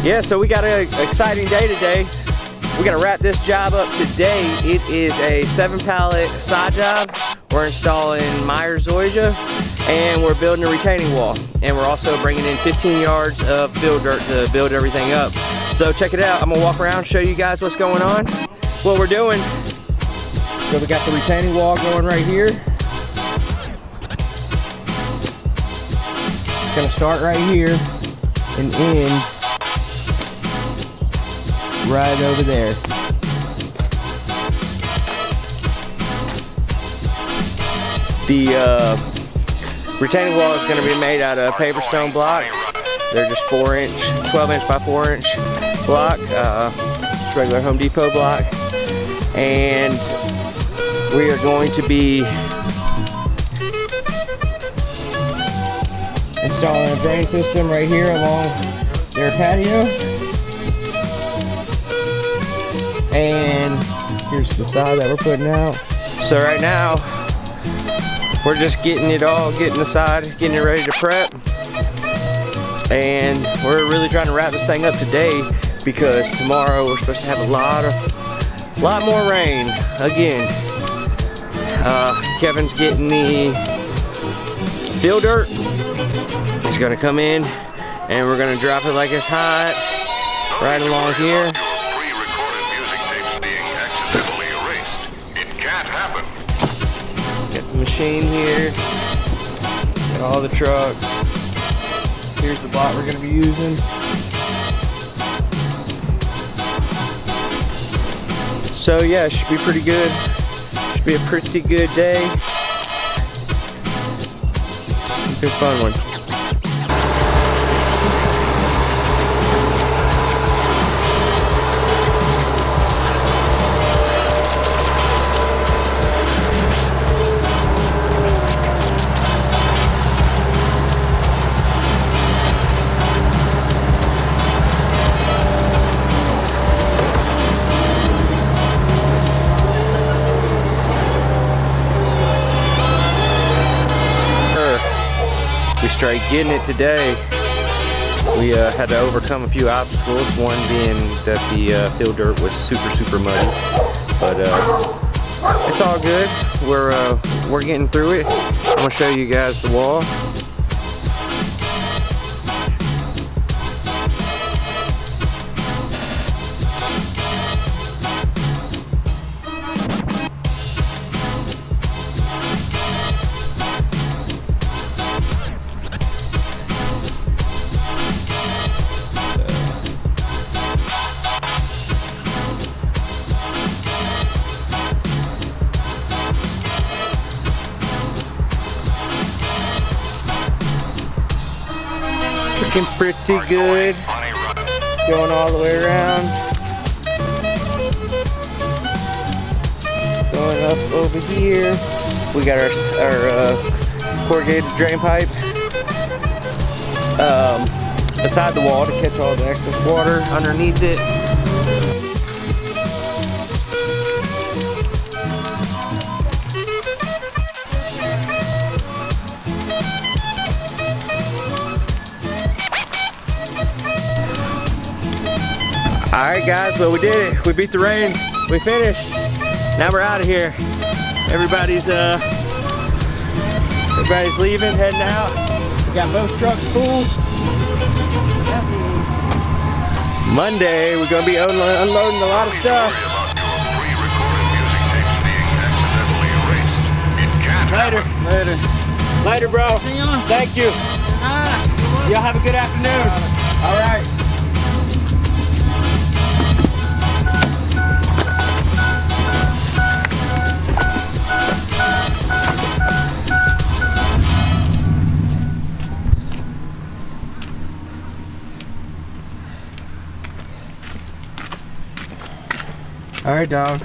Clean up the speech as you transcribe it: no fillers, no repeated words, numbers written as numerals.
Yeah, so we got an exciting day today. We gotta wrap this job up today. It is a 7-pallet side job. We're installing Meyer Zoysia, and we're building a retaining wall. And we're also bringing in 15 yards of fill dirt to build everything up. So check it out. I'm gonna walk around, show you guys what's going on, what we're doing. So we got the retaining wall going right here. It's gonna start right here and end right over there. The retaining wall is going to be made out of paper stone block. They're just 12 inch by 4 inch block, just regular Home Depot block. And we are going to be installing a drain system right here along their patio. And here's the side that we're putting out. So right now, we're just getting the side, getting it ready to prep. And we're really trying to wrap this thing up today because tomorrow we're supposed to have a lot more rain again. Kevin's getting the fill dirt. He's gonna come in and we're gonna drop it like it's hot right along here. Got the machine here, got all the trucks. Here's the block we're going to be using. So yeah, it should be pretty good. Should be a pretty good day. Good fun one. We straight getting it today. We had to overcome a few obstacles, one being that the fill dirt was super muddy, but it's all good. We're getting through it. I'm gonna show you guys the wall. Looking pretty good. It's going all the way around. Going up over here. We got our corrugated drain pipe beside the wall to catch all the excess water underneath it. Alright guys, well we did it. We beat the rain. We finished. Now we're out of here. Everybody's leaving, heading out. We got both trucks full. That means Monday we're gonna be unloading a lot of stuff. Later bro. Thank you. Y'all have a good afternoon. Alright. All right, dog.